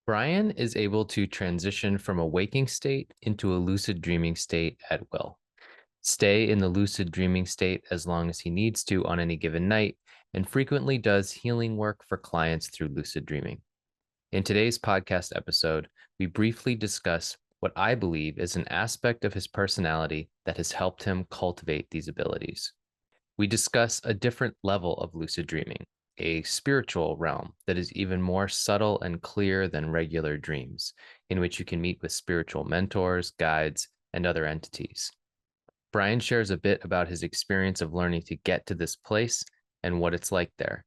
Brian is able to transition from a waking state into a lucid dreaming state at will, stay in the lucid dreaming state as long as he needs to on any given night, and frequently does healing work for clients through lucid dreaming. In today's podcast episode, we briefly discuss what I believe is an aspect of his personality that has helped him cultivate these abilities. We discuss a different level of lucid dreaming, a spiritual realm that is even more subtle and clear than regular dreams, in which you can meet with spiritual mentors, guides, and other entities. Brian shares a bit about his experience of learning to get to this place and what it's like there.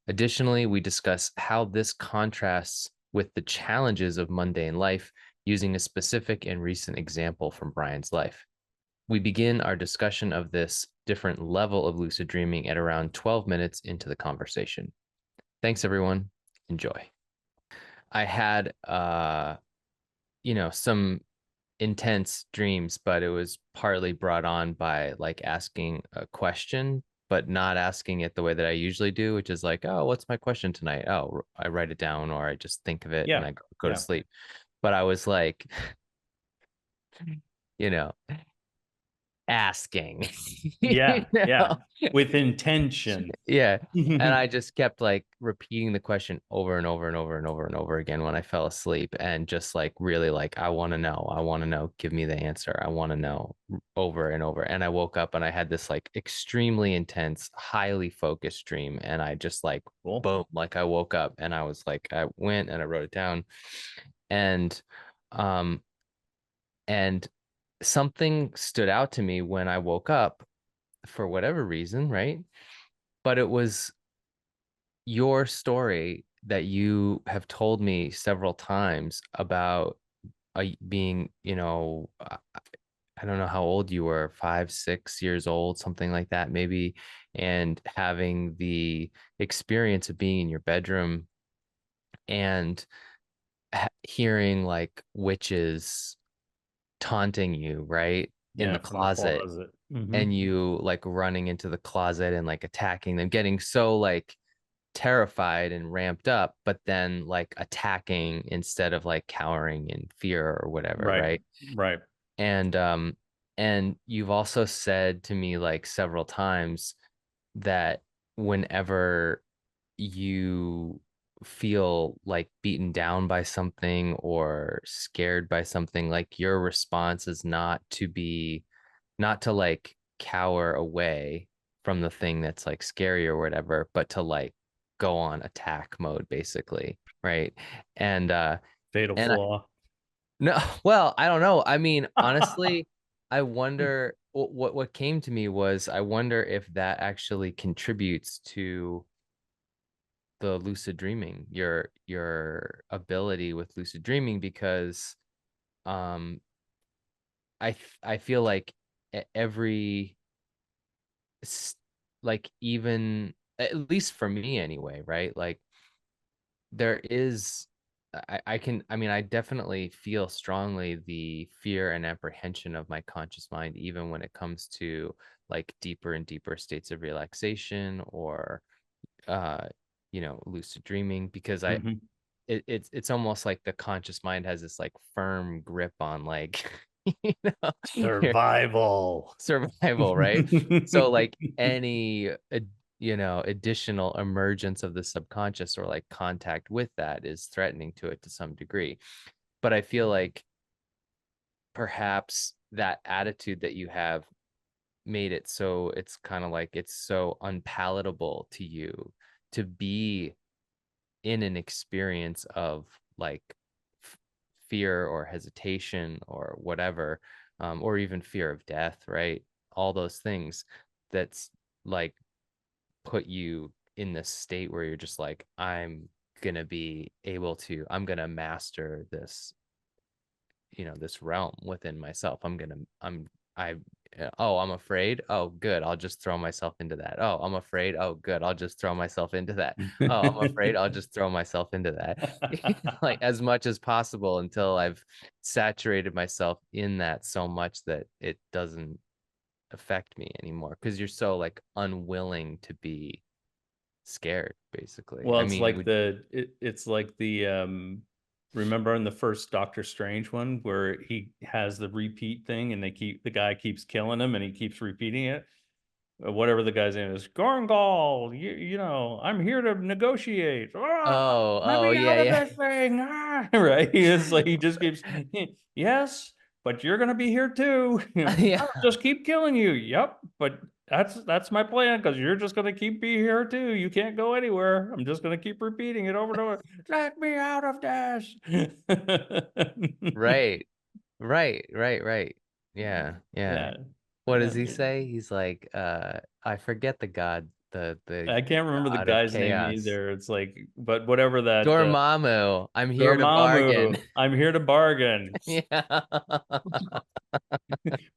Additionally, we discuss how this contrasts with the challenges of mundane life using a specific and recent example from Brian's life. We begin our discussion of this different level of lucid dreaming at around 12 minutes into the conversation. Thanks, everyone. Enjoy. I had, some intense dreams, but it was partly brought on by like asking a question, but not asking it the way that I usually do, which is like, oh, what's my question tonight? Oh, I write it down or I just think of it and Yeah. I go to Yeah. sleep. But I was like, you know, asking, you Yeah. Yeah. know? With intention. Yeah. And I just kept like repeating the question over and over and over and over and over again when I fell asleep and just like really like, I want to know, I want to know, give me the answer. I want to know over and over. And I woke up and I had this like extremely intense, highly focused dream. And I just like, Cool. boom, like I woke up and I was like, I went and I wrote it down. And, um, and something stood out to me when I woke up for whatever reason, right? But it was your story that you have told me several times about being, I don't know how old you were, 5, 6 years old, something like that, maybe, and having the experience of being in your bedroom and hearing like witches taunting you, right? In Yeah. the From the closet, closet. and you like running into the closet and like attacking them, getting so like terrified and ramped up, but then like attacking instead of like cowering in fear or whatever, Right. right? Right. And and you've also said to me like several times that whenever you feel like beaten down by something or scared by something, like your response is not to like cower away from the thing that's like scary or whatever, but to like go on attack mode basically, right? And Fatal and I, flaw. no, well, I don't know. I mean, honestly, I wonder what came to me was I wonder if that actually contributes to the lucid dreaming, your ability with lucid dreaming, because um I feel like every like even at least for me anyway, right? Like there is I mean I definitely feel strongly the fear and apprehension of my conscious mind even when it comes to like deeper and deeper states of relaxation or uh lucid dreaming because Mhm. it's almost like the conscious mind has this like firm grip on like you know your Survival. survival, right? So like any additional emergence of the subconscious or like contact with that is threatening to it to some degree. But I feel like perhaps that attitude that you have made it so it's kind of like it's so unpalatable to you to be in an experience of like f- fear or hesitation or whatever, or even fear of death, right? All those things that's like put you in this state where you're just like, I'm gonna master this, this realm within myself. I'm afraid. Oh, good. I'll just throw myself into that. Oh, I'm afraid. Oh, good. I'll just throw myself into that. Oh, I'm afraid. I'll just throw myself into that. Like as much as possible until I've saturated myself in that so much that it doesn't affect me anymore because you're so like unwilling to be scared, basically. Well, I it's mean, like it's like the remember in the first Doctor Strange one where he has the repeat thing and the guy keeps killing him and he keeps repeating it? Whatever the guy's name is, Gorngall, you know, I'm here to negotiate. Ah, Oh, let oh me yeah, out of yeah. this thing. Ah, right. It's like he just keeps, yes, but you're gonna be here too. Yeah. I'll just keep killing you. Yep, but that's my plan because you're just gonna keep be here too. You can't go anywhere. I'm just gonna keep repeating it over and over. Let me out of this. Right. Right. Yeah, yeah. Yeah, What yeah. does he say? He's like, I forget the god, the I can't remember the god of guy's name chaos. either. It's like, but whatever that Dormammu, I'm here to bargain. Dormammu, I'm here to bargain. Yeah.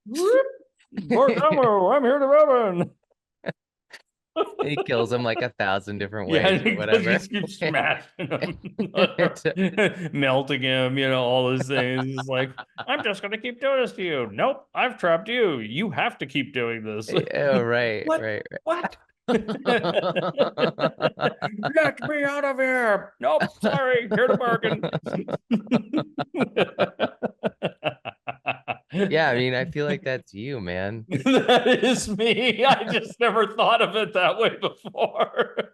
Whoop, Dormammu, I'm here to bargain. He kills him like 1,000 different Yeah, ways or because he whatever. just keeps smashing him, It's- melting him, all those things. It's like, I'm just gonna keep doing this to you. Nope, I've trapped you. You have to keep doing this. oh, right, What? right, What? right. Let me out of here. Nope, sorry, here to bargain. Yeah, I mean, I feel like that's you, man. That is me. I just never thought of it that way before.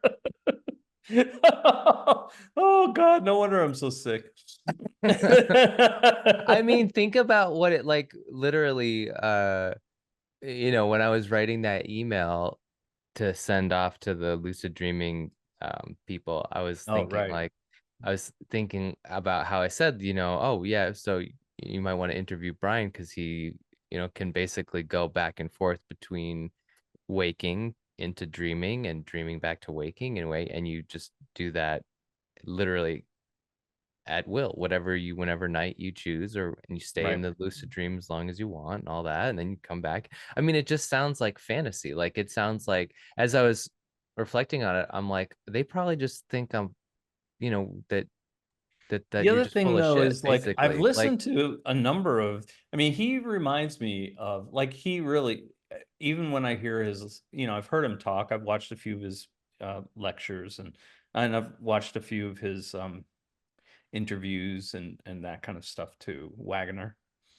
Oh God, no wonder I'm so sick. I mean, think about what it like literally when I was writing that email to send off to the lucid dreaming people, Oh, right, I was thinking about how I said, oh yeah, so you might want to interview Brian because he, can basically go back and forth between waking into dreaming and dreaming back to waking in a way, and you just do that literally at will, whenever night you choose, or and you stay in right. the lucid dream as long as you want and all that, and then you come back. I mean, it just sounds like fantasy. Like it sounds like, as I was reflecting on it, I'm like, they probably just think I'm, that The you're other just thing full of though shit, is like I've basically. Like, listened to a number of, I mean, he reminds me of like he really, even when I hear his, I've heard him talk, I've watched a few of his lectures and I've watched a few of his interviews and that kind of stuff too, Wagner.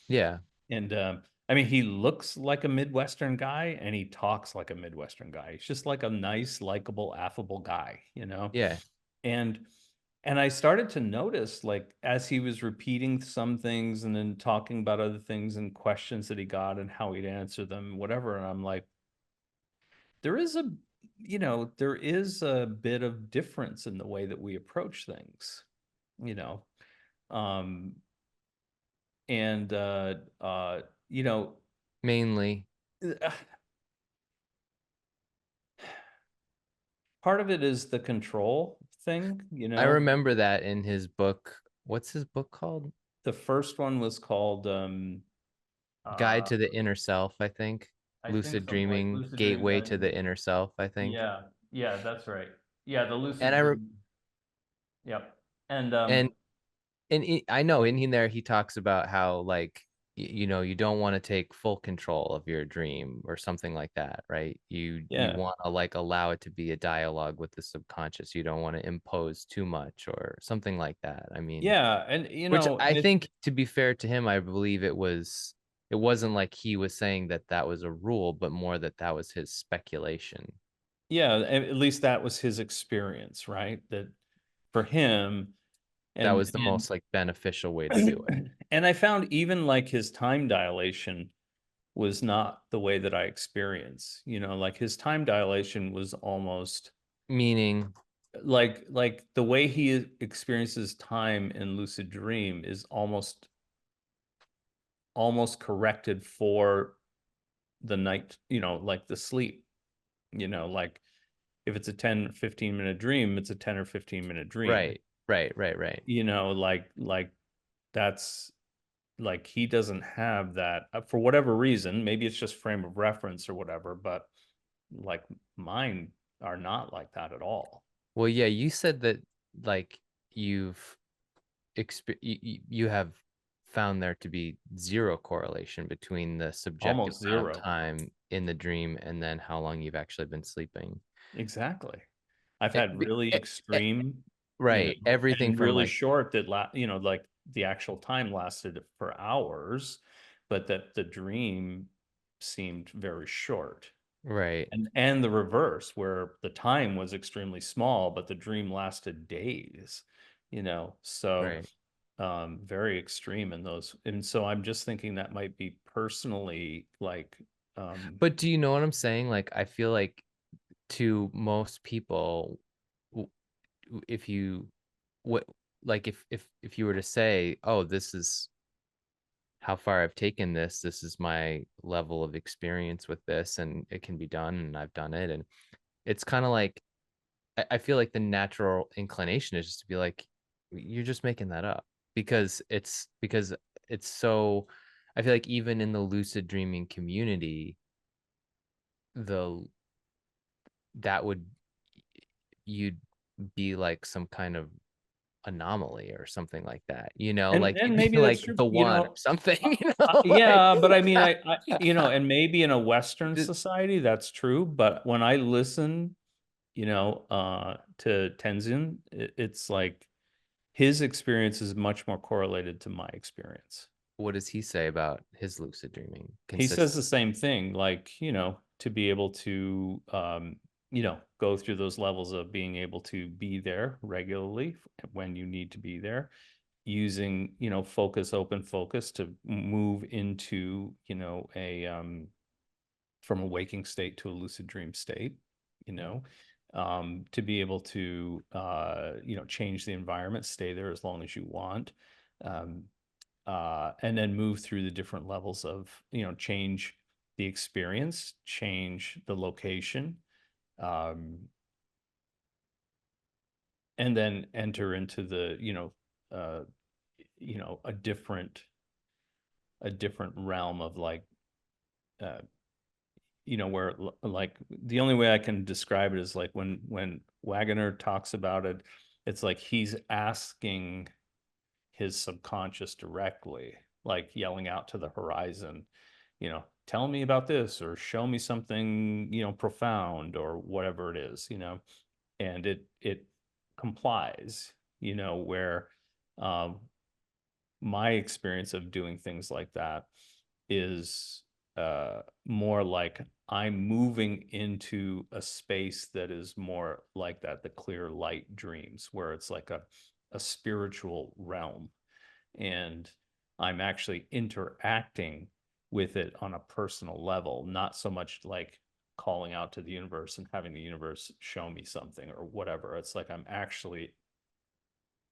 yeah, And I mean, he looks like a Midwestern guy and he talks like a Midwestern guy. He's just like a nice, likable, affable guy. yeah. And and I started to notice, like, as he was repeating some things and then talking about other things and questions that he got and how he'd answer them, whatever. And I'm like, there is there is a bit of difference in the way that we approach things, you know. Um, and you know, Mainly, part of it is the control thing, I remember that in his book. What's his book called? The first one was called Guide uh to the Inner Self, I think. I think Lucid something like Dreaming, Lucid Dreaming Gateway Guide to to the the, Inner Self, I think. yeah, yeah, that's right. Yeah, the And Lucid I re Dream. Yep. And and I know in there he talks about how, like, you don't want to take full control of your dream or something like that, right? You yeah. want to like allow it to be a dialogue with the subconscious. You don't want to impose too much or something like that. I mean, Yeah, and which and I think, to be fair to him, I believe it wasn't like he was saying that that was a rule, but more that that was his speculation. yeah, at least that was his experience, right? That for him That and was the most like beneficial way to do it. and I found even like his time dilation was not the way that I experience. Like his time dilation was almost Meaning, like the way he experiences time in lucid dream is almost corrected for the night, like the sleep, like if it's a 10 or 15 minute dream, it's a 10 or 15-minute dream. right, right. Like that's like he doesn't have that for whatever reason. Maybe it's just frame of reference or whatever, but like mine are not like that at all. Well, yeah, you said that like you've you have found there to be zero correlation between the subjective Almost amount of zero. time in the dream and then how long you've actually been sleeping. Exactly. I've Eh, had really eh, eh, extreme. right. Everything and from really like, short that like the actual time lasted for hours, but that the dream seemed very short. right, And the reverse, where the time was extremely small, but the dream lasted days, so right. very extreme in those. And so I'm just thinking that might be personally like, um, But do you know what I'm saying? Like, I feel like to most people, if you what like if you were to say, oh, this is how far I've taken this is my level of experience with this, and it can be done, and I've done it, and it's kind of like I feel like the natural inclination is just to be like, you're just making that up because it's so. I feel like even in the lucid dreaming community, the that would you'd be like some kind of anomaly or something like that, like and you'd be maybe that's like true, the one or something, like yeah, but I mean, and maybe in a Western just society that's true, but when I listen, to Tenzin, it's like his experience is much more correlated to my experience. what does he say about his lucid dreaming He says consistent? the same thing, like, to be able to, go through those levels of being able to be there regularly when you need to be there, using, focus, open focus to move into, from a waking state to a lucid dream state, you know, to be able to, change the environment, stay there as long as you want. Um, and then move through the different levels of, change the experience, change the location, um, and then enter into the, uh, a different realm of like, uh, where like the only way I can describe it is like when Wagner talks about it, it's like he's asking his subconscious directly, like yelling out to the horizon, tell me about this or show me something, profound or whatever it is, and it complies, where um, my experience of doing things like that is more like I'm moving into a space that is more like that, the clear light dreams, where it's like a spiritual realm, and I'm actually interacting with it on a personal level, not so much like calling out to the universe and having the universe show me something or whatever. It's like I'm actually,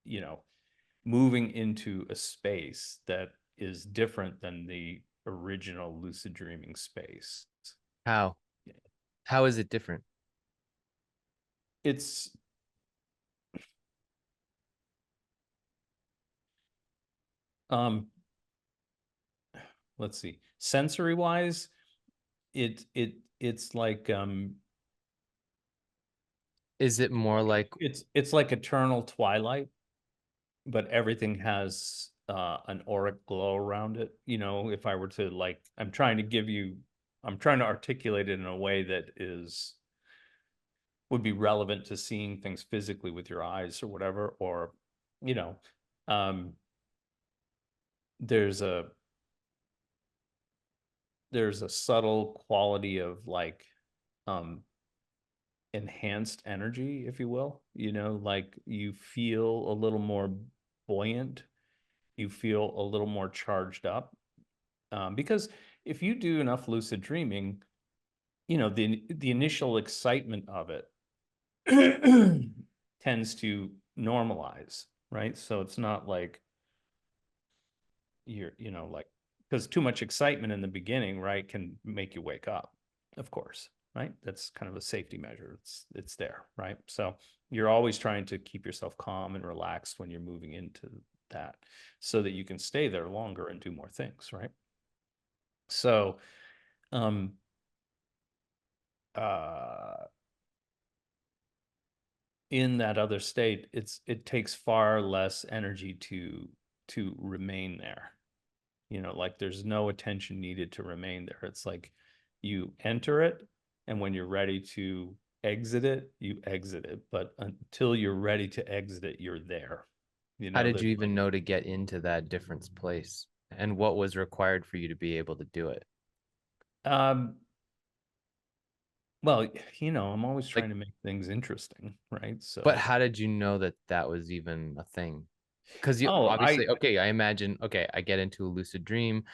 you know, moving into a space that is different than the original lucid dreaming space. how how is it different? It's um let's see. Sensory wise, it's like Is it more like, it's like eternal twilight, but everything has an auric glow around it. If I were to like, I'm trying to articulate it in a way that would be relevant to seeing things physically with your eyes or whatever, or, you know, um, there's a there's a subtle quality of like um enhanced energy, if you will, like you feel a little more buoyant, you feel a little more charged up. Because if you do enough lucid dreaming, the initial excitement of it tends to normalize, right? So it's not like like, because too much excitement in the beginning, right, can make you wake up, of course, right? That's kind of a safety measure. It's there, right? So you're always trying to keep yourself calm and relaxed when you're moving into that, so that you can stay there longer and do more things, right? So, um, uh, in that other state, it takes far less energy to remain there. Like there's no attention needed to remain there. It's like you enter it, and when you're ready to exit it, you exit it. But until you're ready to exit it, you're there. You How know, did there's you like, even know to get into that different place? And what was required for you to be able to do it? um, well, I'm always Like, trying to make things interesting, right? but So, how did you know that that was even a thing? Because you oh, obviously, okay, I imagine, okay, I get into a lucid dream.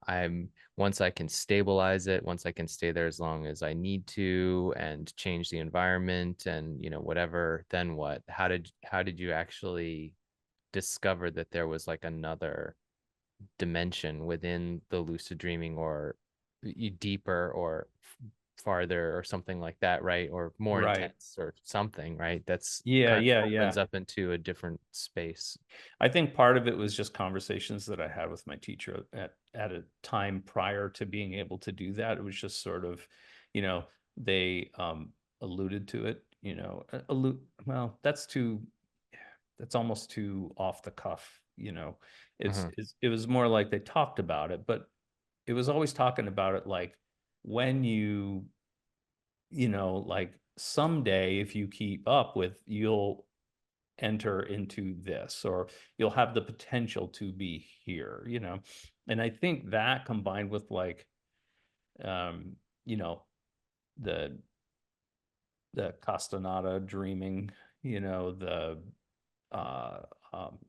I'm once I can stabilize it, once I can stay there as long as I need to and change the environment and whatever, then what? How did you actually discover that there was like another dimension within the lucid dreaming, or deeper or farther or something like that, right? Or more right. intense or something, right? That's Yeah, kind yeah, of opens yeah. up into a different space. I think part of it was just conversations that I had with my teacher at a time prior to being able to do that. It was just sort of, you know, they alluded to it, well, that's almost too off the cuff. Mhm. It was more like they talked about it, but it was always talking about it like when like someday if you keep up with, you'll enter into this, or you'll have the potential to be here. And I think that combined with like um you know the castanata dreaming, the uh um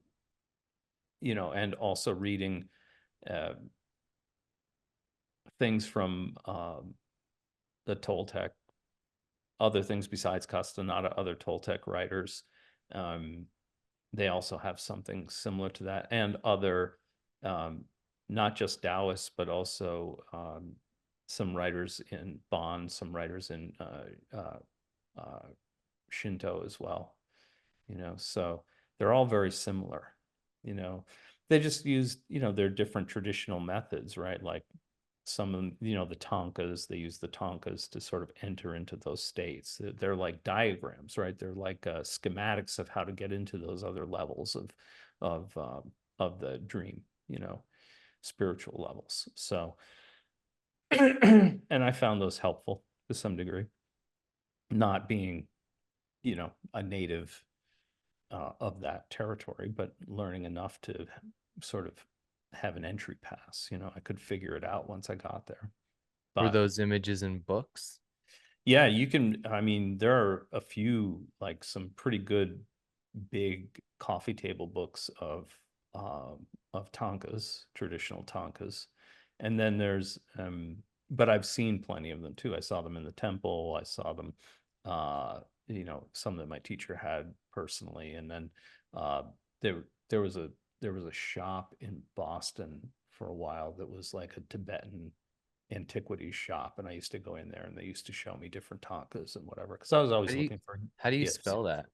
and also reading uh things from the Toltec, other things besides castanata, other Toltec writers. um they also have something similar to that, and other um, not just Taoists, but also some writers in Bon, some writers in uh, Shinto as well. So they're all very similar. You know, they just use their different traditional methods, right? Like some of them, the Tonkas, they use the Tonkas to sort of enter into those states. They're like diagrams, right? They're like schematics of how to get into those other levels of of the dream, spiritual levels. So, and I found those helpful to some degree, not being, a native of that territory, but learning enough to sort of have an entry pass. I could figure it out once I got there. Were But those images in books? yeah, you can. I mean, there are a few, like some pretty good big coffee table books of Tonkas, traditional Tonkas. And then but I've seen plenty of them too. I saw them in the temple. I saw them, uh, some that my teacher had personally. And then uh, there was a shop in Boston for a while that was like a Tibetan antiquities shop, and I used to go in there and they used to show me different takas and whatever, because I was How always do you looking for how do you gifts. spell that?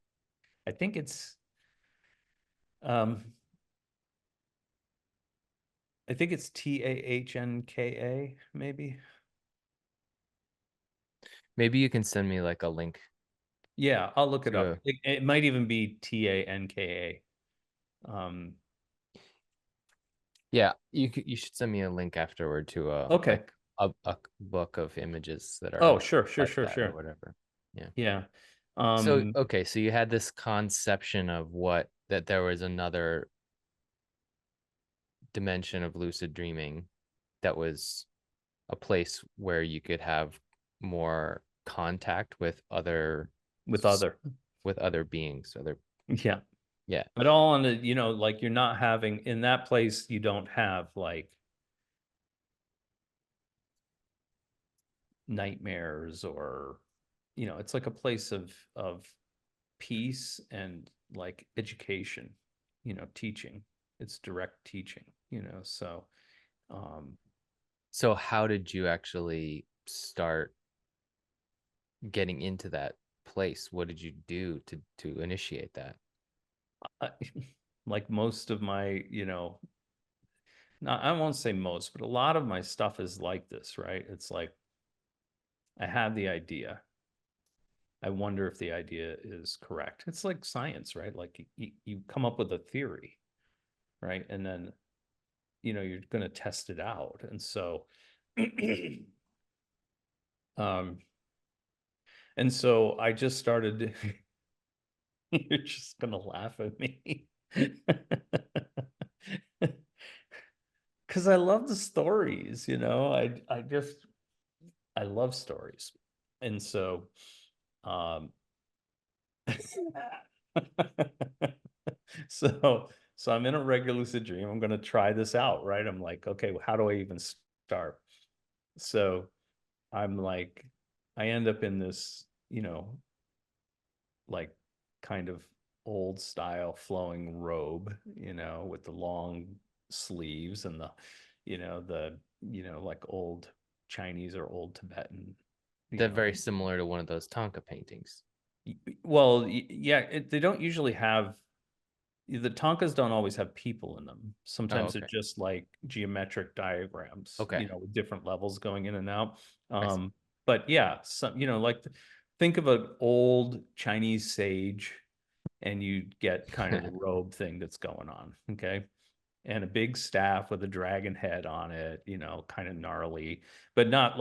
I think um it's Tahnka, maybe. Maybe you can send me like a link Yeah, I'll look it to up. It might even be Tanka. um yeah, you should send me a link afterward to okay. like a book of images that Oh, are sure, sure, like sure, that or sure. whatever. Yeah. Yeah. So, um okay, so you had this conception of what that there was another dimension of lucid dreaming that was a place where you could have more contact with other with other. beings, other Yeah, yeah. but all on the, like you're not having in that place, you don't have like nightmares, or it's like a place of peace and like education, teaching. It's direct teaching, so um So how did you actually start getting into that place? What did you do to initiate that? I, like most of my, not, I won't say most, but a lot of my stuff is like this, right? It's like I have the idea. I wonder if the idea is correct. It's like science, right? Like you come up with a theory, right? And then you're going to test it out. And so um And so I just started, you're just gonna laugh at me. Because I love the stories, I just I love stories. And so um so I'm in a regular lucid dream. I'm gonna try this out, right? I'm like, okay, well, how do I even start? So I'm like, I end up in this, like kind of old style flowing robe, with the long sleeves and like old Chinese or old Tibetan, you They're know. very similar to one of those Tonka paintings. Well, yeah, they don't usually have the Tonkas don't always have people in them. Oh, Sometimes they're okay. just like geometric diagrams, Okay. with different levels going in and out. I see. But yeah, some, like think of an old Chinese sage and you get kind of the robe thing that's going on. Okay. And a big staff with a dragon head on it, kind of gnarly, but not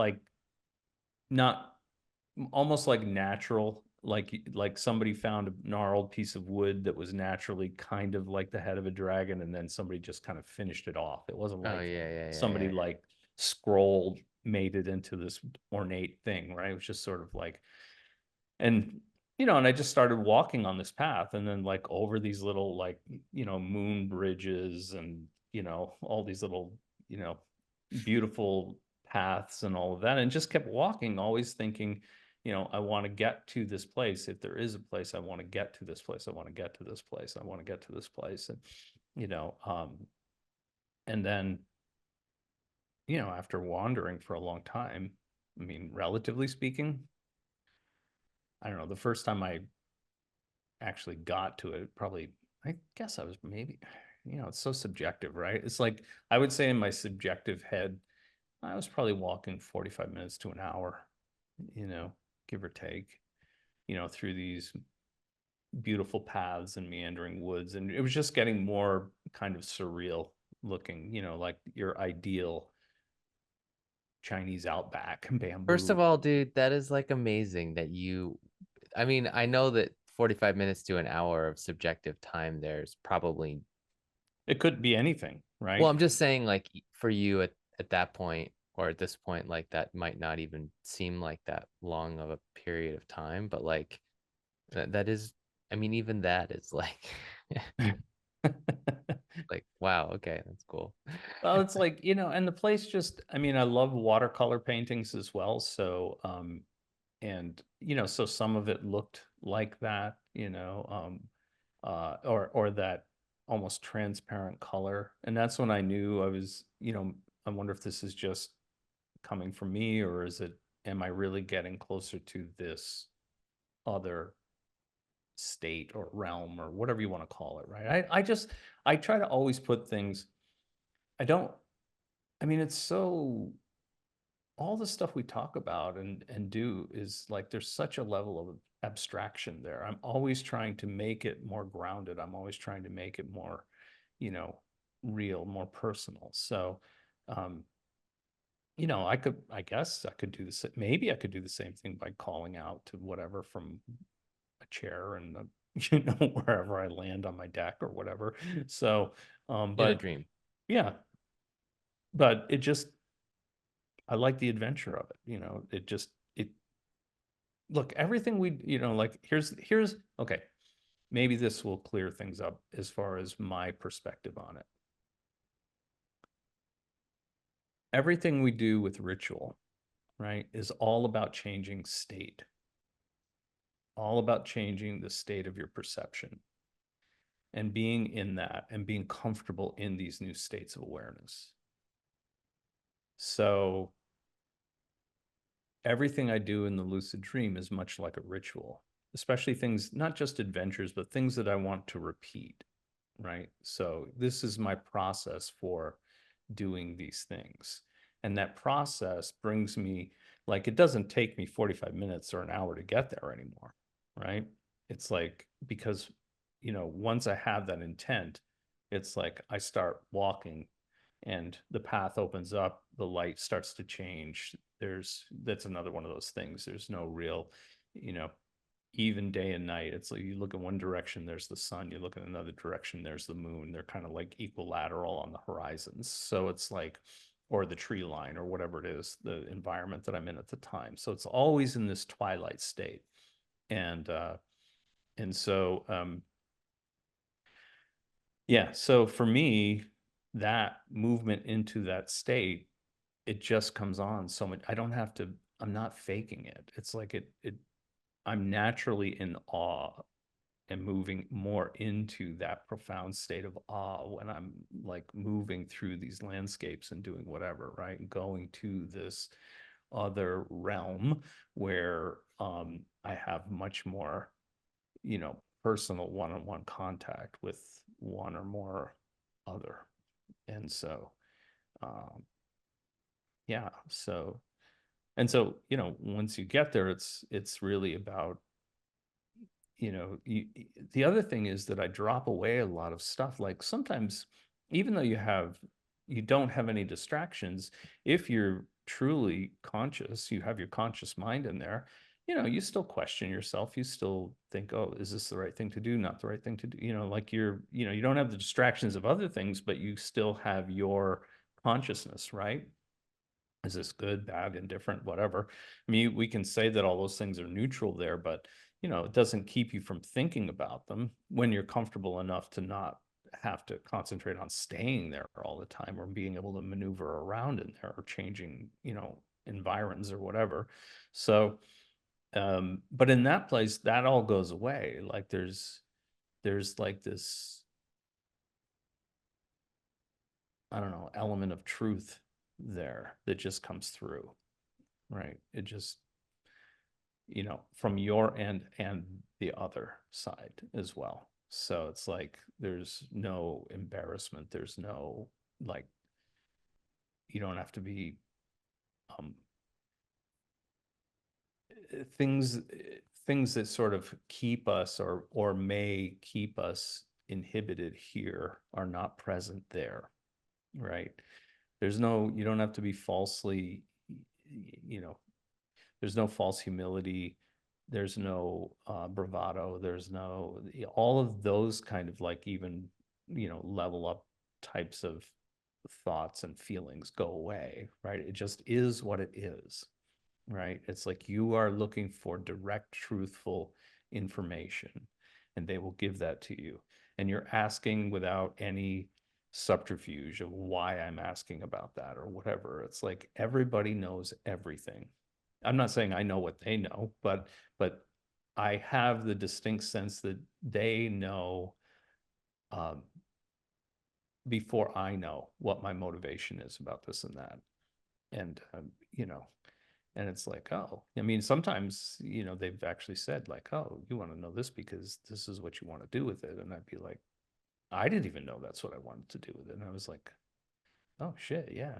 almost like natural, like somebody found a gnarled piece of wood that was naturally kind of like the head of a dragon, and then somebody just kind of finished it off. It wasn't Oh like yeah, yeah, yeah, somebody yeah, yeah. like scrolled made it into this ornate thing, right? It was just sort of like, and and I just started walking on this path, and then like over these little like moon bridges, and all these little you know beautiful paths and all of that, and just kept walking, always thinking, I want to get to this place. If there is a place, I want to get to this place. I want to get to this place. I want to get to this place. And you know and then after wandering for a long time, I mean, relatively speaking, I don't know, the first time I actually got to it, probably, I guess I was maybe, it's so subjective, right? It's like, I would say in my subjective head, I was probably walking 45 minutes to an hour, you know, give or take, through these beautiful paths and meandering woods. And it was just getting more kind of surreal looking, like your ideal Chinese outback First of bamboo. all, dude, that is like amazing that I mean, I know that 45 minutes to an hour of subjective time there's probably, It could be anything, well, right? I'm just saying like for you at that point or at this point, like that might not even seem like that long of a period of time, but like that is, I mean, even that is like like wow, okay, that's cool. Well, it's like, and the place just, I mean, I love watercolor paintings as well. So, and, so some of it looked like that, or that almost transparent color. And that's when I knew I was, I wonder if this is just coming from me, or am I really getting closer to this other state or realm or whatever you want to call it, right? I try to always put things, I don't, I mean, it's so, all the stuff we talk about and do is like there's such a level of abstraction there. I'm always trying to make it more grounded. I'm always trying to make it more, you know, real, more personal. So, um, I guess I could do this. Maybe I could do the same thing by calling out to whatever from a chair and wherever I land on my deck or whatever. So, In a but dream. yeah, but it just, I like the adventure of it. It look, everything we, like here's okay. Maybe this will clear things up as far as my perspective on it. Everything we do with ritual, right, is all about changing state, all about changing the state of your perception and being in that and being comfortable in these new states of awareness. So everything I do in the lucid dream is much like a ritual, especially things, not just adventures, but things that I want to repeat, right? So this is my process for doing these things. And that process brings me, like, it doesn't take me 45 minutes or an hour to get there anymore, right? It's like, because, once I have that intent, it's like I start walking and the path opens up, the light starts to change. That's another one of those things. There's no real, you know, even day and night. It's like you look in one direction, there's the sun. You look in another direction, there's the moon. They're kind of like equilateral on the horizons. So it's like, or the tree line or whatever it is, the environment that I'm in at the time. So it's always in this twilight state. And so yeah, so for me, that movement into that state, it just comes on so much. I don't have to, I'm not faking it. It's like I'm naturally in awe and moving more into that profound state of awe when I'm like moving through these landscapes and doing whatever, right? Going to this other realm where I have much more, personal one-on-one contact with one or more other. And so, um, yeah, so, and so, once you get there, it's really about, the other thing is that I drop away a lot of stuff. Like sometimes, even though you don't have any distractions, if you're truly conscious, you have your conscious mind in there, you still question yourself. You still think, oh, is this the right thing to do? Not the right thing to do? Like you don't have the distractions of other things, but you still have your consciousness, right? Is this good, bad, indifferent, whatever? I mean, we can say that all those things are neutral there, but it doesn't keep you from thinking about them when you're comfortable enough to not have to concentrate on staying there all the time or being able to maneuver around in there or changing, environs or whatever. So, but in that place, that all goes away. Like there's like this, I don't know, element of truth there that just comes through, right? It just from your end and the other side as well. So it's like there's no embarrassment. There's no like you don't have to be um things things that sort of keep us or may keep us inhibited here are not present there, right? You don't have to be falsely, you know, there's no false humility. There's no bravado. There's no all of those kind of like even level up types of thoughts and feelings go away, right? It just is what it is, right? It's like you are looking for direct, truthful information, and they will give that to you. And you're asking without any subterfuge of why I'm asking about that or whatever. It's like everybody knows everything. I'm not saying I know what they know, but I have the distinct sense that they know um, before I know what my motivation is about this and that. And and it's like, oh, I mean, sometimes they've actually said like, oh, you want to know this because this is what you want to do with it, and I'd be like, I didn't even know that's what I wanted to do with it, and I was like, oh shit, yeah.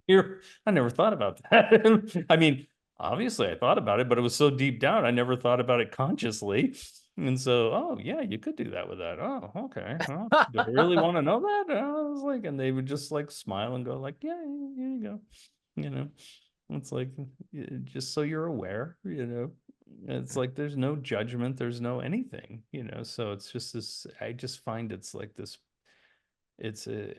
Here, I never thought about that. I mean, obviously I thought about it, but it was so deep down, I never thought about it consciously. And so, oh yeah, you could do that with that. Oh, okay. Oh, do I really want to know that? I was like, and they would just like smile and go like, yeah, here you go. You know, it's like just so you're aware, it's like there's no judgment, there's no anything, so it's just this, I just find it's like this, it's a,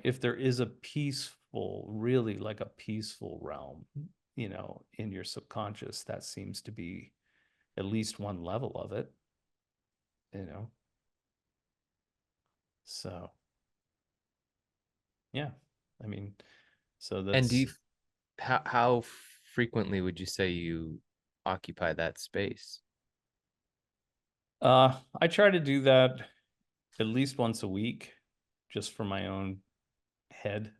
if there is a peaceful, really like a peaceful realm, in your subconscious, that seems to be at least one level of it, you know. So yeah, I mean, so And that's how frequently would you say you occupy that space? I try to do that at least once a week, just for my own head.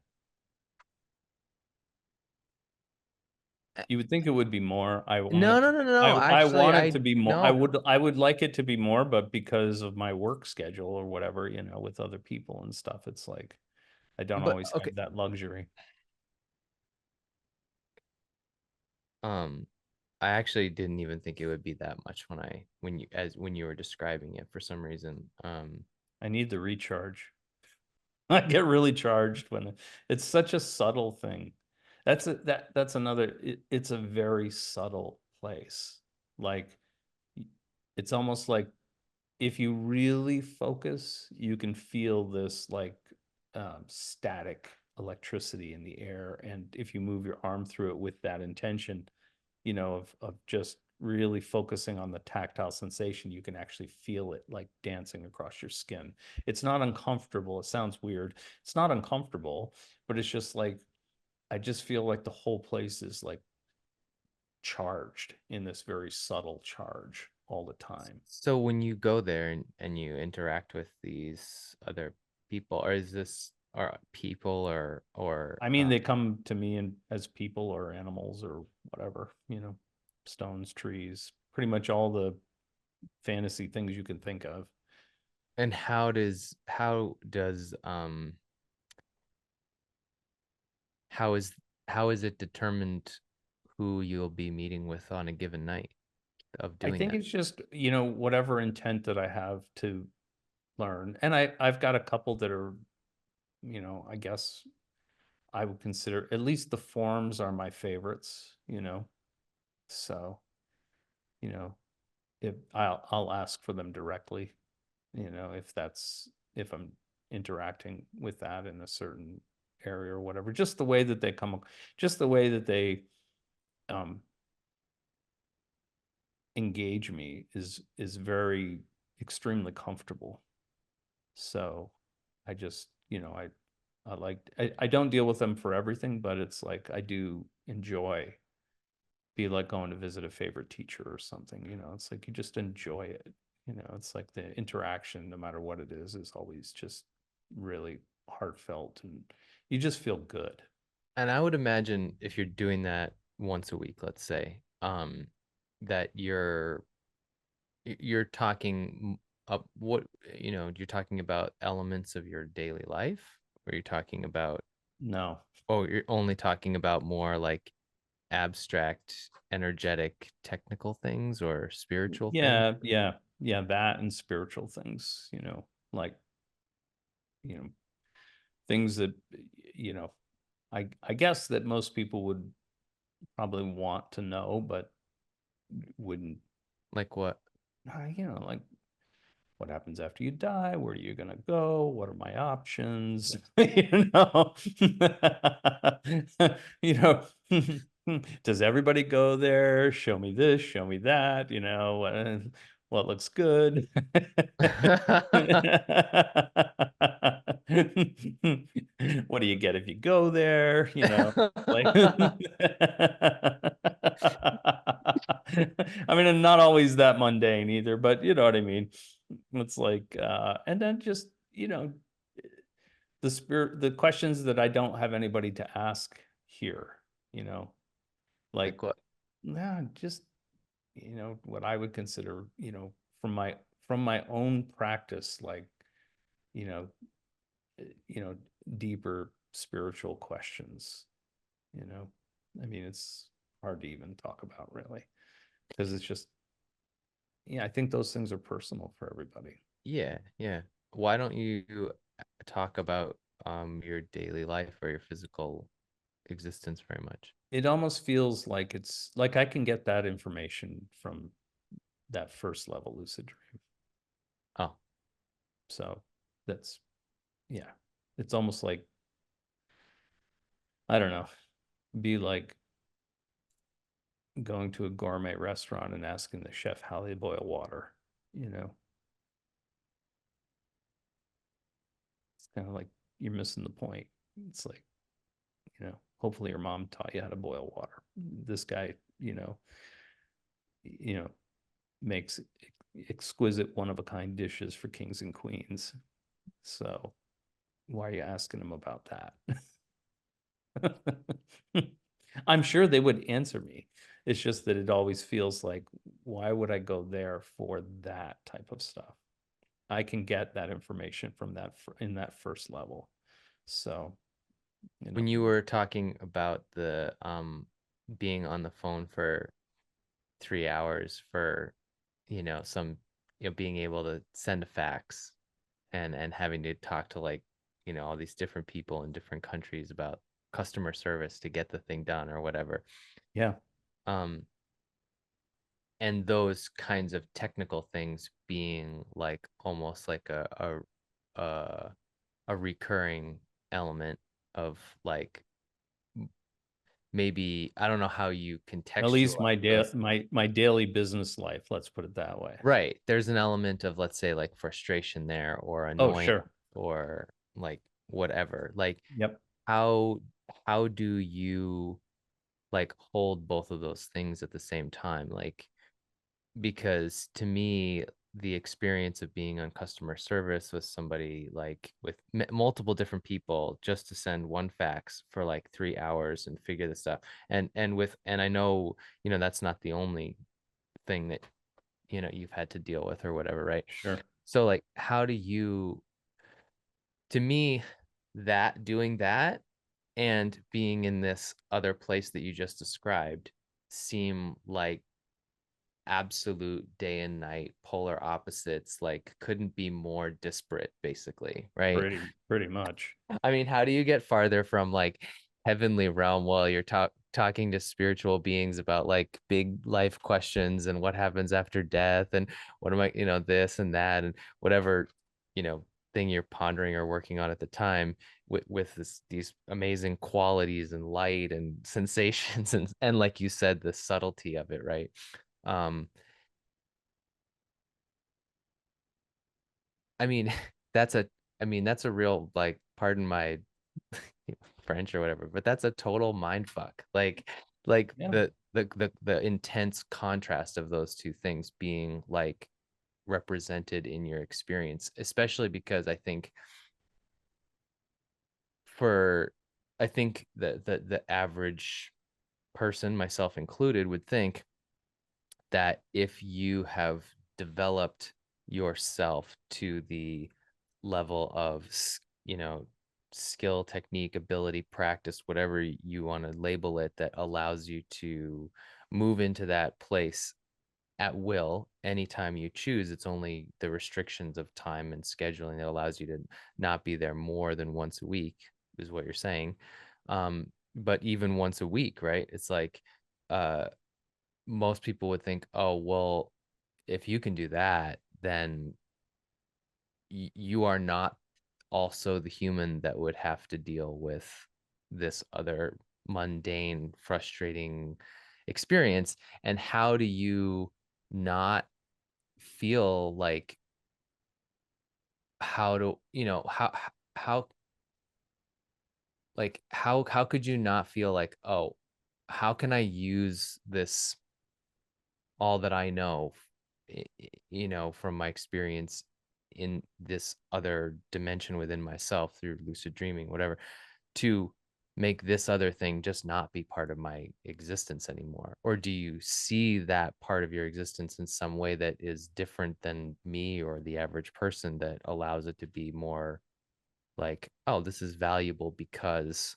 You would think it would be more. No, no, no, no. I Actually, want it I to be more. no. I would like it to be more, but because of my work schedule or whatever, with other people and stuff, it's like I don't But always okay. have that luxury. Um, I actually didn't even think it would be that much when you were describing it for some reason. I need the recharge. I get really charged when it's such a subtle thing. That's another, it's a very subtle place. Like it's almost like if you really focus, you can feel this like static electricity in the air. And if you move your arm through it with that intention, of just really focusing on the tactile sensation, you can actually feel it like dancing across your skin. It's not uncomfortable. It sounds weird. It's not uncomfortable, but it's just like, I just feel like the whole place is like charged in this very subtle charge all the time. So when you go there and you interact with these other people, or is this or people or I mean, they come to me as people or animals or whatever, stones, trees, pretty much all the fantasy things you can think of. and how is how is it determined who you'll be meeting with on a given night of I doing think that? it's just, whatever intent that I have to learn. And I've got a couple that are, I guess I would consider at least the forms are my favorites, So, you know, if I'll ask for them directly, if I'm interacting with that in a certain area or whatever. Just the way that they um engage me is very extremely comfortable. So I just, I don't deal with them for everything, but it's like I do enjoy, be like going to visit a favorite teacher or something, it's like you just enjoy it. It's like the interaction, no matter what it is always just really heartfelt and you just feel good. And I would imagine if you're doing that once a week, let's say, that you're talking up what you're talking about elements of your daily life, or you're talking about No. oh, you're only talking about more like abstract, energetic, technical things or spiritual things. Yeah, yeah, yeah, that and spiritual things, like, you know, things that, you know, I guess that most people would probably want to know, but wouldn't, Like what? like what happens after you die? Where are you going to go? What are my options? you know, you know, does everybody go there? Show me this, show me that, what looks good. What do you get if you go there? Like, I mean, and not always that mundane either, but you know what I mean. It's like, and then just, the questions that I don't have anybody to ask here, you know, like, Like what? nah, just, what I would consider, from my own practice, like, you know, you know, deeper spiritual questions, you know. I mean, it's hard to even talk about really, because it's just, yeah, I think those things are personal for everybody. Yeah, yeah. Why don't you talk about your daily life or your physical existence very much? It almost feels like it's like I can get that information from that first level lucid dream. Oh, So that's, yeah, it's almost like, I don't know, be like going to a gourmet restaurant and asking the chef how they boil water. You know, it's kind of like you're missing the point. It's like, hopefully your mom taught you how to boil water. This guy, you know, makes exquisite one of a kind dishes for kings and queens. So why are you asking him about that? I'm sure they would answer me. It's just that it always feels like, why would I go there for that type of stuff? I can get that information from that in that first level. So, you when know, you were talking about the being on the phone for 3 hours for some being able to send a fax and having to talk to like all these different people in different countries about customer service to get the thing done or whatever. yeah. um and those kinds of technical things being like almost like a, a recurring element of like maybe I don't know how you At least contextualize those things. my daily business life, let's put it that way. Right. There's an element of, let's say, like frustration there or Oh, annoyance sure. or like whatever. Like Yep. how how do you like hold both of those things at the same time? Like because to me, the experience of being on customer service with somebody like with multiple different people just to send one fax for like 3 hours and figure this stuff and I know that's not the only thing that you've had to deal with or whatever, right? Sure. So like how do you to me that doing that and being in this other place that you just described seem like absolute day and night polar opposites, like couldn't be more disparate basically, right? Pretty much. I mean, how do you get farther from like heavenly realm while you're talking to spiritual beings about like big life questions and what happens after death and what am I, this and that and whatever, you know, thing you're pondering or working on at the time with these amazing qualities and light and sensations and like you said, the subtlety of it, right? Um, I mean, that's a that's a real like pardon my French or whatever, but that's a total mind fuck. Like Yeah. the intense contrast of those two things being like represented in your experience, especially because for I think the average person, myself included, would think that if you have developed yourself to the level of skill, technique, ability, practice, whatever you want to label it, that allows you to move into that place at will anytime you choose. It's only the restrictions of time and scheduling that allows you to not be there more than once a week, is what you're saying. But even once a week, right? It's like uh most people would think, oh, well, if you can do that, then you are not also the human that would have to deal with this other mundane, frustrating experience. And how do you not feel like how to, how how could you not feel like, oh, how can I use this all that I know, from my experience in this other dimension within myself through lucid dreaming, whatever, to make this other thing just not be part of my existence anymore? Or do you see that part of your existence in some way that is different than me or the average person that allows it to be more like, oh, this is valuable because,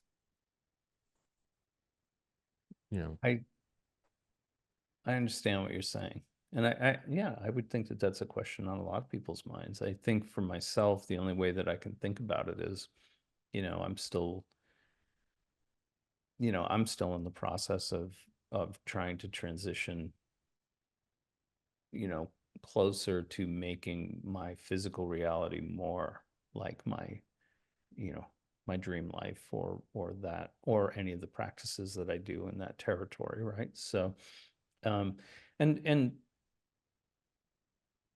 you know, I I understand what you're saying. And yeah, I would think that that's a question on a lot of people's minds. I think for myself, the only way that I can think about it is, I'm still, I'm still in the process of trying to transition, you know, closer to making my physical reality more like you know, my dream life or that or any of the practices that I do in that territory, right? So, um, and and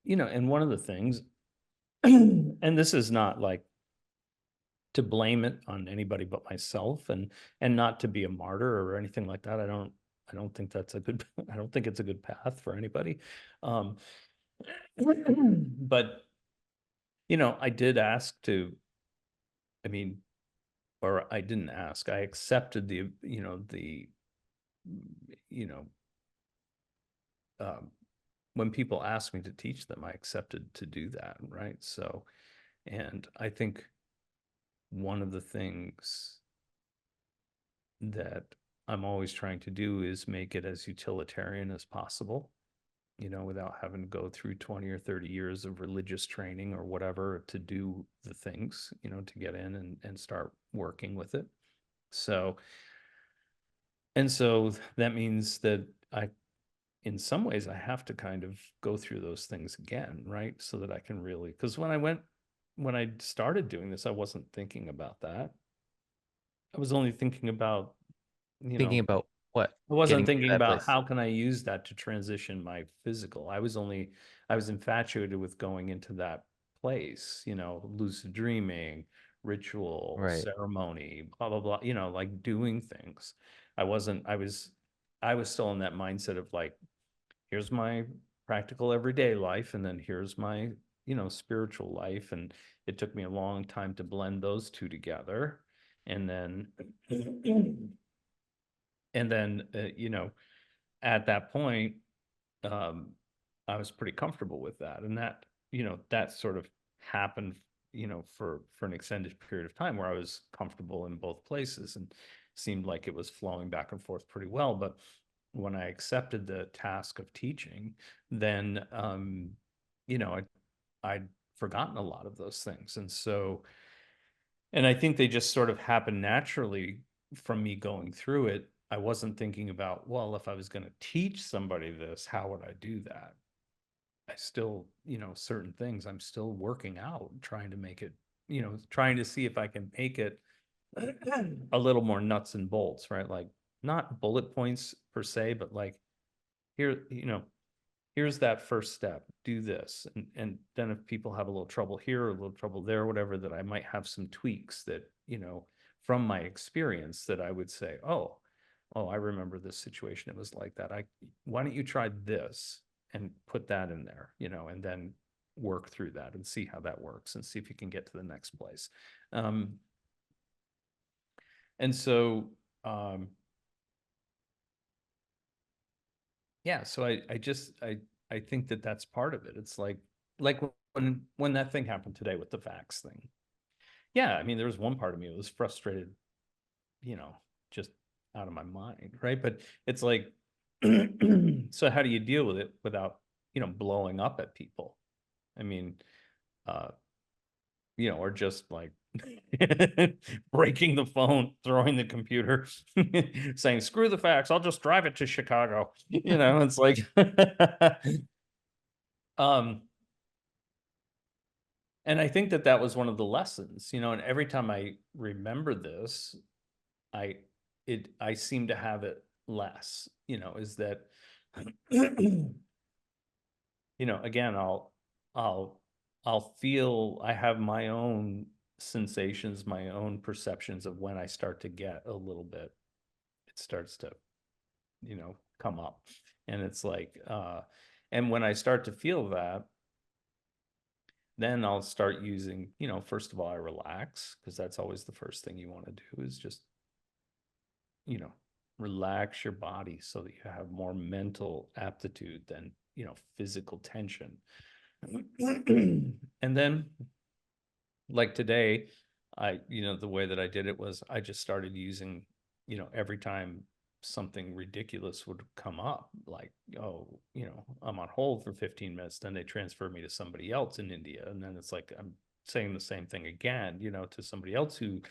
one of the things, and this is not like to blame it on anybody but myself, and not to be a martyr or anything like that. I don't think that's a good I don't think it's a good path for anybody. Um, but I did ask to, I mean, or I didn't ask, I accepted you know, um, when people asked me to teach them, I accepted to do that, right? So, and I think one of the things that I'm always trying to do is make it as utilitarian as possible, without having to go through 20 or 30 years of religious training or whatever to do the things, to get in and start working with it. So, and so that means that I, in some ways I have to kind of go through those things again, right? So that I can really, because when I started doing this, I wasn't thinking about that. I was only thinking about, you Thinking know, about what? I wasn't Getting to thinking that about place. how can I use that to transition my physical. I was infatuated with going into that place, lucid dreaming, ritual, Right. ceremony, blah, blah, blah, like doing things. I wasn't, I was still in that mindset of like, here's my practical everyday life, and then here's my, spiritual life. And it took me a long time to blend those two together. And then, at that point, um, I was pretty comfortable with that. And that sort of happened, for an extended period of time where I was comfortable in both places and seemed like it was flowing back and forth pretty well. But when I accepted the task of teaching, then, I'd forgotten a lot of those things. And I think they just sort of happened naturally from me going through it. I wasn't thinking about, well, if I was going to teach somebody this, how would I do that? I still, certain things I'm still working out, trying to make it, trying to see if I can make it a little more nuts and bolts, right? Like not bullet points per se, but like here, here's that first step, do this. And then if people have a little trouble here or a little trouble there, whatever, that I might have some tweaks that, from my experience, that I would say, oh, I remember this situation, it was like that. Why don't you try this and put that in there, and then work through that and see how that works and see if you can get to the next place. um and so um yeah, so I think that that's part of it. It's like when that thing happened today with the vax thing. Yeah, I mean, there was one part of me that was frustrated, you know, just out of my mind, right? But it's like, so how do you deal with it without, blowing up at people? I mean, uh, or just like breaking the phone, throwing the computer, saying, screw the facts, I'll just drive it to Chicago. It's like, um, and I think that that was one of the lessons, and every time I remember this, I, I seem to have it less, is that, again, I'll, I'll feel I have my own sensations, my own perceptions of when I start to get a little bit, it starts to, come up. And it's like, and when I start to feel that, then I'll start using, first of all, I relax, because that's always the first thing you want to do, is just, you know, relax your body so that you have more mental aptitude than, physical tension. And then, like today, the way that I did it was I just started using, every time something ridiculous would come up, like, oh, I'm on hold for 15 minutes, then they transfer me to somebody else in India. And then it's like I'm saying the same thing again, to somebody else who,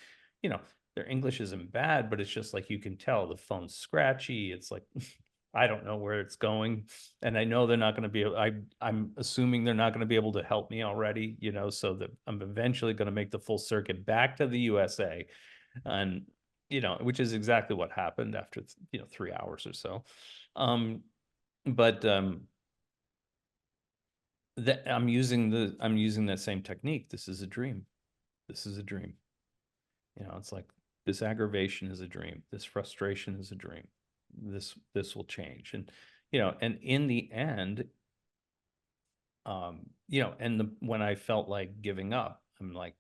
you know, their English isn't bad, but it's just like you can tell the phone's scratchy. It's like I don't know where it's going, and I know they're not going to be. I'm assuming they're not going to be able to help me already, so that I'm eventually going to make the full circuit back to the USA, and which is exactly what happened after 3 hours or so. Um, but that I'm using that same technique. This is a dream. This is a dream. It's like this aggravation is a dream. This frustration is a dream. This will change, and in the end, and when I felt like giving up, I'm like,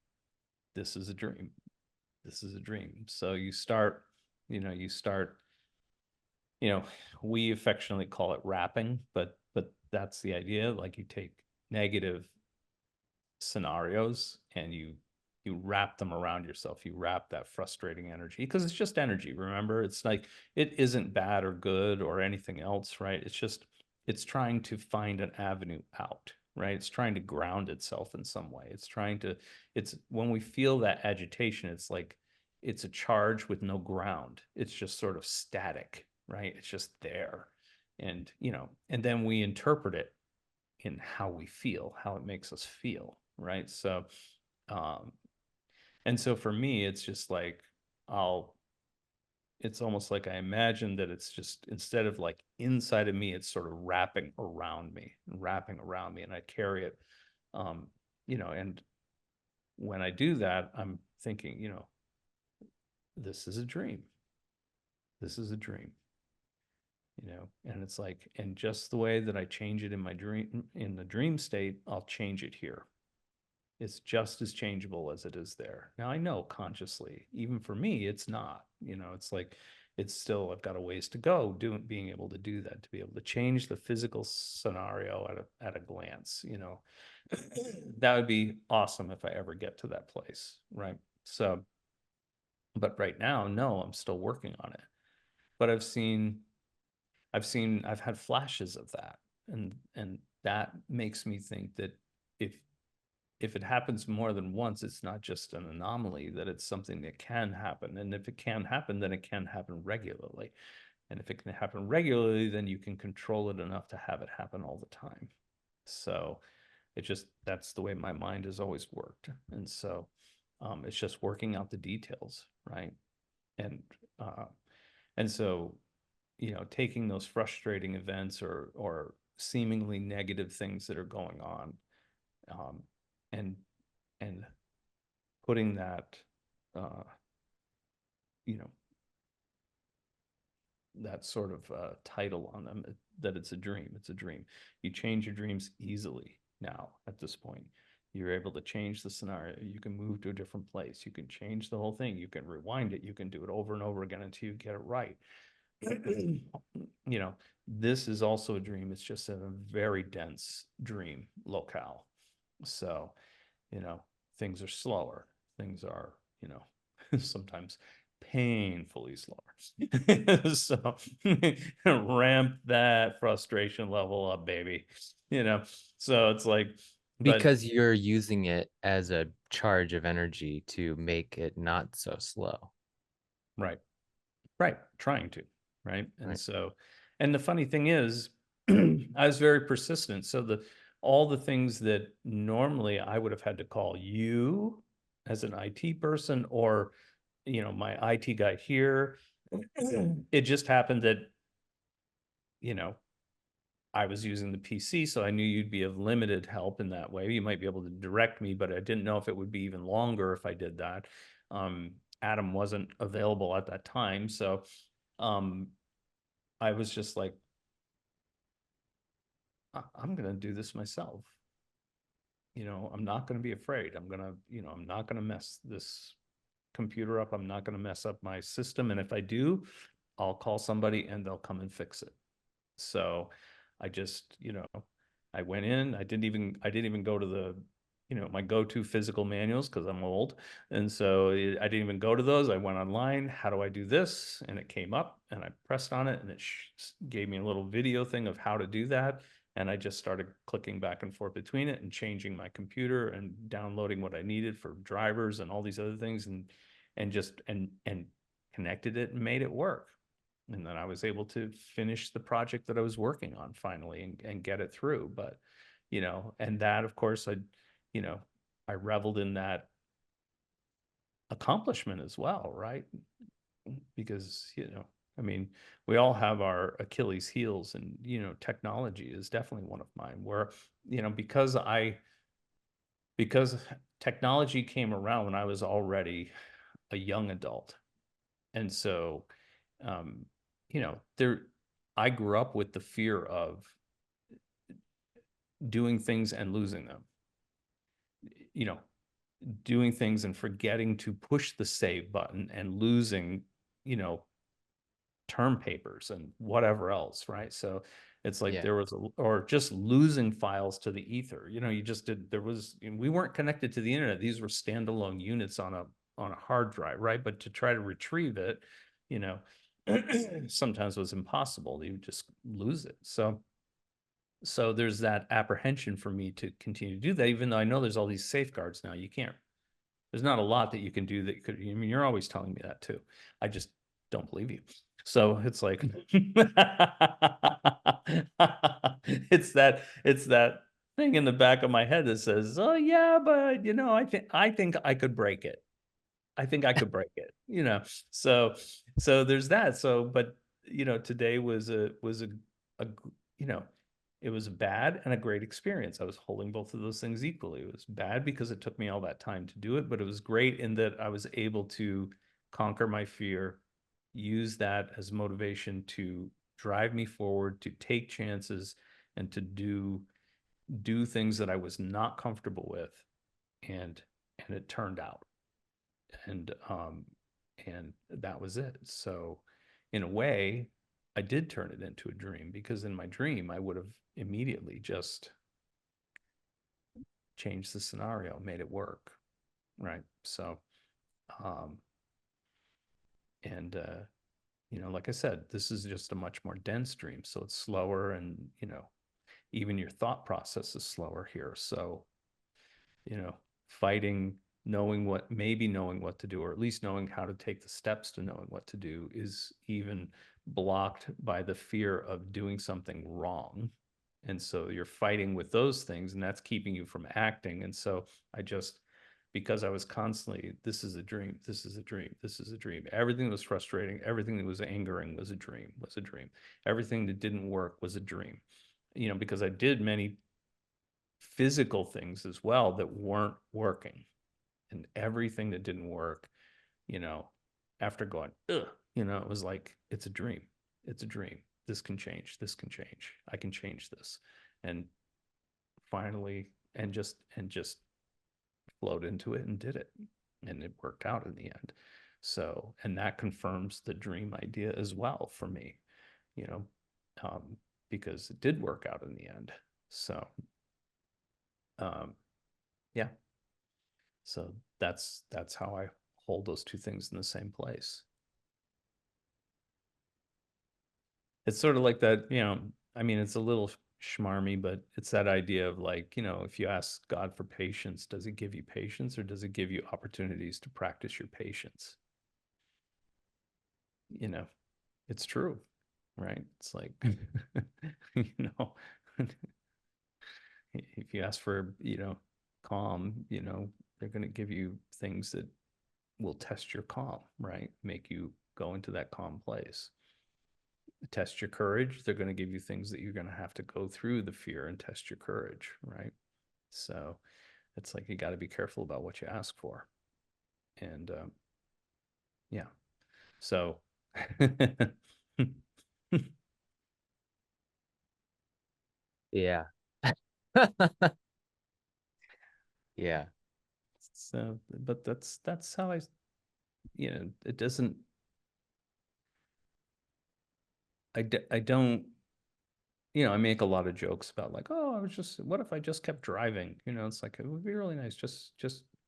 this is a dream. This is a dream. So you start, you know, we affectionately call it wrapping, but that's the idea. Like you take negative scenarios and you wrap them around yourself. You wrap that frustrating energy, because it's just energy. Remember, it's like it isn't bad or good or anything else, right? It's trying to find an avenue out, right? It's trying to ground itself in some way. It's when we feel that agitation, it's like it's a charge with no ground. It's just sort of static, right? It's just there. And, and then we interpret it in how we feel, how it makes us feel, right? So, um, and so for me, it's just like, I'll, it's almost like I imagine that it's just, instead of like inside of me, it's sort of wrapping around me, and I carry it, um, and when I do that, I'm thinking, this is a dream. This is a dream, and it's like, and just the way that I change it in my dream, in the dream state, I'll change it here. It's just as changeable as it is there. Now I know consciously, even for me, it's not, it's like, it's still, I've got a ways to go being able to do that, to be able to change the physical scenario at a glance, that would be awesome if I ever get to that place. Right. So, but right now, no, I'm still working on it. But I've had flashes of that. And that makes me think that if if it happens more than once, it's not just an anomaly, that it's something that can happen. And if it can happen, then it can happen regularly. And if it can happen regularly, then you can control it enough to have it happen all the time. So that's the way my mind has always worked. And so it's just working out the details, right? And uh, and so, taking those frustrating events or seemingly negative things that are going on, um, and and putting that, uh, you know, that sort of title on them, that it's a dream. It's a dream. You change your dreams easily now at this point. You're able to change the scenario. You can move to a different place. You can change the whole thing. You can rewind it. You can do it over and over again until you get it right. This is also a dream. It's just a very dense dream locale. So, you know, things are slower. Things are, sometimes painfully slower. So ramp that frustration level up, baby. So it's like, but Because you're using it as a charge of energy to make it not so slow. right, right, trying to, right. And Right. so, and the funny thing is, I was very persistent. So all the things that normally I would have had to call you as an IT person, or my IT guy here, it just happened that, you know, I was using the PC, so I knew you'd be of limited help in that way. You might be able to direct me, but I didn't know if it would be even longer if I did that. Um, Adam wasn't available at that time, so um, I was just like, I'm going to do this myself. I'm not going to be afraid. I'm not going to mess this computer up. I'm not going to mess up my system. And if I do, I'll call somebody and they'll come and fix it. So I just, I went in, I didn't even go to my go-to physical manuals because I'm old. And so I didn't even go to those. I went online. How do I do this? And it came up and I pressed on it and it gave me a little video thing of how to do that. And I just started clicking back and forth between it and changing my computer and downloading what I needed for drivers and all these other things, and just and connected it and made it work. And then I was able to finish the project that I was working on finally, and get it through. But, and that, of course, you know, I reveled in that accomplishment as well, right? Because, I mean, we all have our Achilles heels, and, technology is definitely one of mine, where, because technology came around when I was already a young adult. And so, um, there, I grew up with the fear of doing things and losing them, you know, doing things and forgetting to push the save button and losing, you know, term papers and whatever else, right? So it's like Yeah. there was or just losing files to the ether. We weren't connected to the internet. These were standalone units on a hard drive, right? But to try to retrieve it, you know, sometimes was impossible. You just lose it. So there's that apprehension for me to continue to do that, even though I know there's all these safeguards now. There's not a lot that you can do that could, I mean, you're always telling me that too. I just don't believe you. So it's like it's that thing in the back of my head that says, "Oh yeah, but I think I could break it. I think I could break it." So there's that. So, but today was a you know, it was a bad and a great experience. I was holding both of those things equally. It was bad because it took me all that time to do it, but it was great in that I was able to conquer my fear, use that as motivation to drive me forward, to take chances, and to do things that I was not comfortable with, and it turned out, and that was it. So, in a way, I did turn it into a dream, because in my dream, I would have immediately just changed the scenario, made it work, right? So, um, and like I said, this is just a much more dense dream, so it's slower, and even your thought process is slower here. So, fighting, knowing what to do, or at least knowing how to take the steps to knowing what to do, is even blocked by the fear of doing something wrong. And so you're fighting with those things, and that's keeping you from acting. And so I just, because I was constantly, this is a dream, this is a dream, this is a dream. Everything that was frustrating, everything that was angering was a dream, was a dream. Everything that didn't work was a dream. Because I did many physical things as well that weren't working, and everything that didn't work, you know after going, ugh, it was like, it's a dream, it's a dream, this can change, this can change, I can change this. And finally, and just flowed into it and did it, and it worked out in the end. So, and that confirms the dream idea as well for me, you know um, because it did work out in the end. So, um, yeah. So that's how I hold those two things in the same place. It's sort of like that, I mean, it's a little schmarmy, but it's that idea of, like, if you ask God for patience, does it give you patience, or does it give you opportunities to practice your patience? You know, it's true, right? It's like, you know, if you ask for, calm, they're going to give you things that will test your calm, right? Make you go into that calm place. Test your courage. They're going to give you things that you're going to have to go through the fear and test your courage, right? So it's like, you got to be careful about what you ask for. And yeah. So, Yeah. Yeah. so, but that's how it doesn't, I don't, I make a lot of jokes about, like, oh, what if I just kept driving? It's like, it would be really nice. Just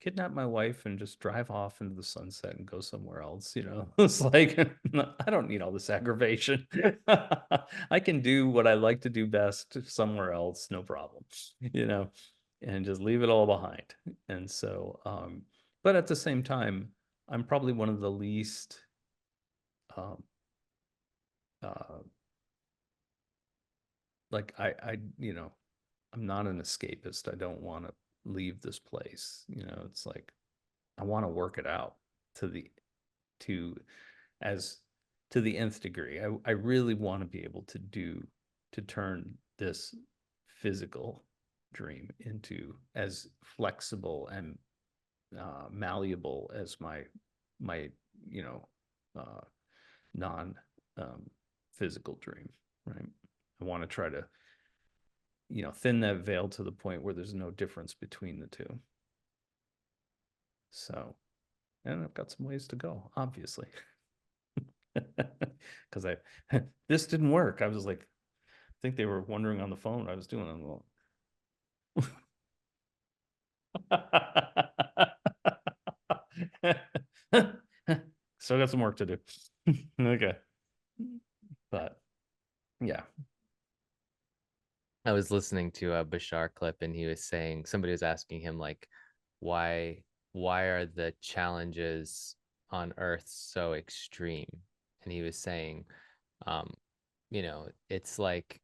kidnap my wife and just drive off into the sunset and go somewhere else. It's like, I don't need all this aggravation. I can do what I like to do best somewhere else, no problem, and just leave it all behind. And so, but at the same time, I'm probably one of the least, um, uh, like, I'm not an escapist. I don't want to leave this place. It's like, I want to work it out to the to as to the nth degree. I really want to be able to turn this physical dream into as flexible and malleable as my you know uh, non physical dream. Right. I want to try to thin that veil to the point where there's no difference between the two. So, and I've got some ways to go, obviously, because I this didn't work. I was like, I think they were wondering on the phone what I was doing. I'm still got some work to do. Okay, but yeah. I was listening to a Bashar clip, and he was saying, somebody was asking him, like, why why are the challenges on Earth so extreme? and he was saying, um, it's like,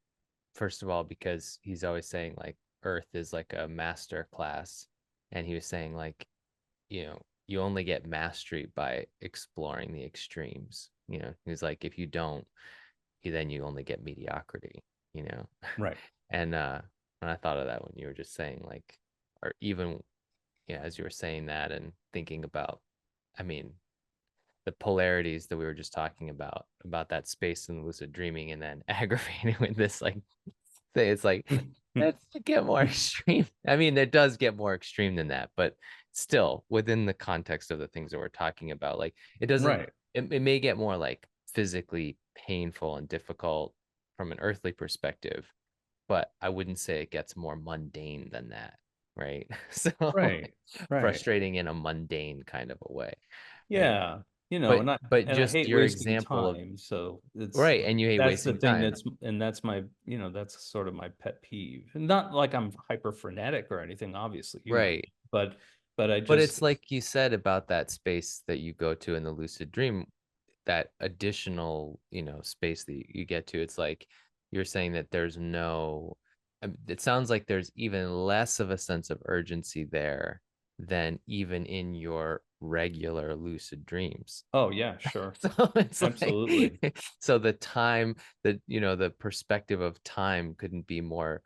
first of all, because he's always saying like Earth is like a master class, and he was saying like, you only get mastery by exploring the extremes. He's like, if you don't, then you only get mediocrity, you know. Right. And I thought of that when you were just saying like, or even, as you were saying that and thinking about, I mean, the polarities that we were just talking about that space and lucid dreaming, and then aggravating with this like say it's like let's get more extreme. I mean, it does get more extreme than that, but still within the context of the things that we're talking about, like it doesn't, Right. it may get more like physically painful and difficult from an earthly perspective, but I wouldn't say it gets more mundane than that, right? So like, Right. Right. frustrating in a mundane kind of a way, right? Yeah. but And but I just hate your wasting example of, time. So it's right, and you hate that's the wasting thing time. and that's my, that's sort of my pet peeve. And not like I'm hyper frenetic or anything, obviously, Right. but I But just, it's like you said about that space that you go to in the lucid dream, that additional, space that you get to. It's like you're saying that there's no, it sounds like there's even less of a sense of urgency there than even in your regular lucid dreams. oh yeah, sure. So it's Absolutely. like, so the time that, the perspective of time couldn't be more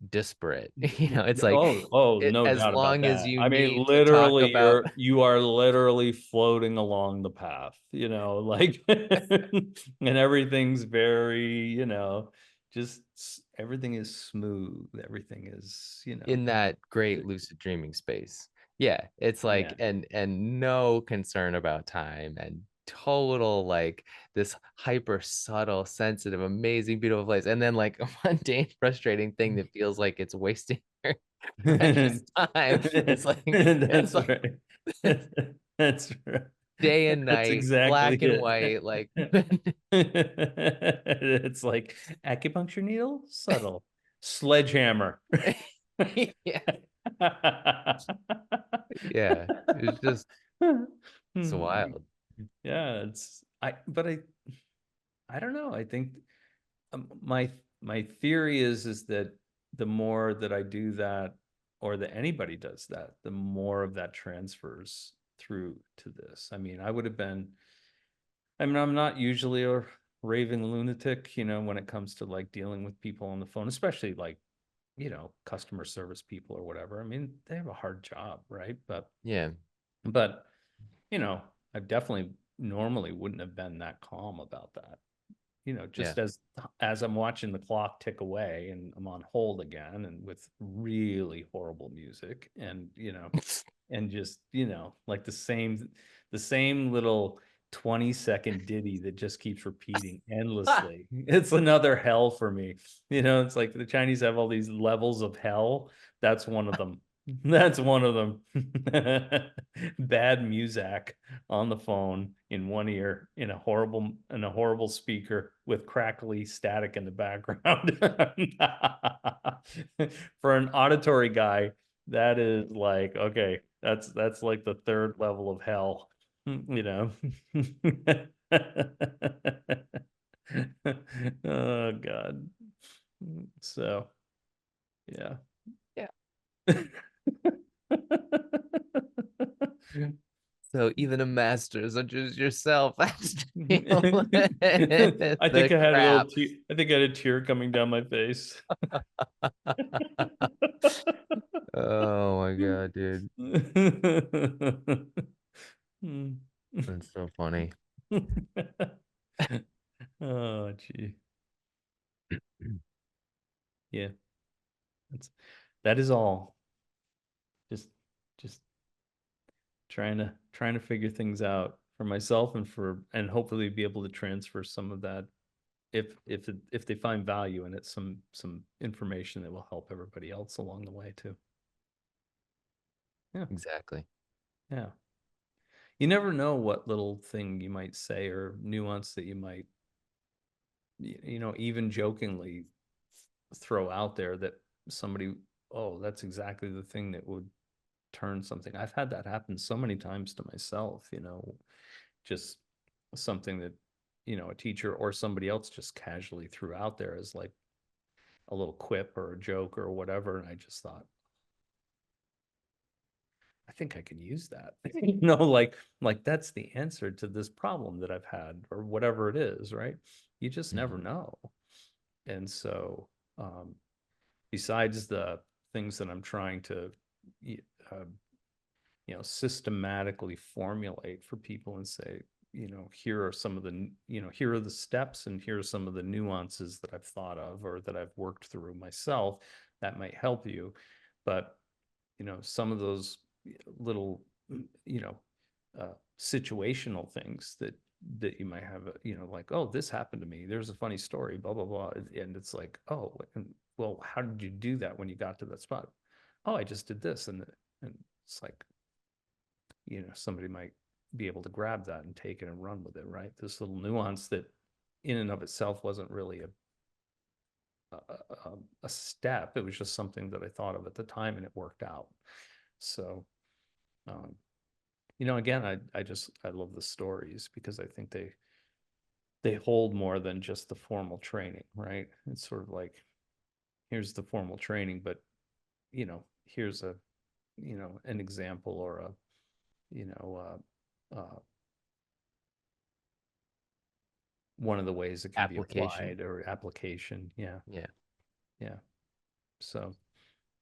disparate. It's like, Oh, no as doubt about long as that. you I mean, need to talk literally, about you are literally floating along the path, like, and everything's very, just everything is smooth. Everything is, in that great lucid dreaming space. Yeah, it's like, yeah. and no concern about time, and total like this hyper subtle, sensitive, amazing, beautiful place. And then like a mundane, frustrating thing that feels like it's wasting your precious time. It's like it's That's like right. That's right. day and That's night, exactly black and it. white, like It's like acupuncture needle, subtle, sledgehammer. yeah, yeah. It's just, it's wild. Yeah, but I don't know. I think my theory is that the more that I do that, or that anybody does that, the more of that transfers through to this. I mean, I'm not usually a raving lunatic, when it comes to like dealing with people on the phone, especially like, customer service people or whatever. I mean, they have a hard job, right? Yeah, But, you know, I definitely normally wouldn't have been that calm about that. yeah. Just as I'm watching the clock tick away and I'm on hold again and with really horrible music and and just like the same little 20-second ditty that just keeps repeating endlessly. It's another hell for me. It's like the Chinese have all these levels of hell. That's one of them. That's one of them. Bad music on the phone in one ear in a horrible speaker with crackly static in the background. For an auditory guy, that is like, okay, that's like the third level of hell, you know. Oh God. So yeah. Yeah. So even a master such as yourself has to feel the crap. I think I had a tear coming down my face. Oh my God, dude. Hmm. That's so funny. Oh, gee. Yeah, that's that is all. Just just trying to figure things out for myself and hopefully be able to transfer some of that if they find value in it, some information that will help everybody else along the way too. Yeah. Exactly. Yeah. You never know what little thing you might say or nuance that you might, even jokingly throw out there that somebody, oh, that's exactly the thing that would turn something. I've had that happen so many times to myself, just something that a teacher or somebody else just casually threw out there as like a little quip or a joke or whatever. And I just thought, I think I can use that. Like that's the answer to this problem that I've had or whatever it is, right? You just never Mhm. know. And so, besides the things that I'm trying to, uh, systematically formulate for people and say, here are some of the, here are the steps and here are some of the nuances that I've thought of or that I've worked through myself that might help you. But, some of those little, you know, situational things that you might have, like, oh, this happened to me. There's a funny story, blah, blah, blah. And it's like, oh, and, well, how did you do that when you got to that spot? Oh, I just did this. And it's like, somebody might be able to grab that and take it and run with it, right? This little nuance that in and of itself wasn't really a step. It was just something that I thought of at the time and it worked out. So, um, again, I love the stories because I think they hold more than just the formal training, right? It's sort of like, here's the formal training, but, here's an example or a, you know, one of the ways it can be Application. applied or application. Yeah. Yeah, Yeah. So,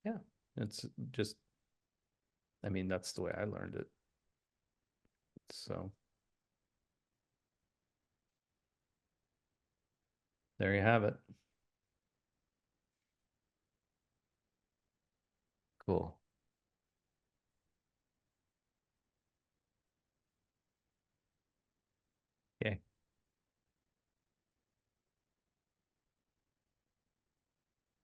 yeah, it's just, I mean, that's the way I learned it. So, there you have it. cool.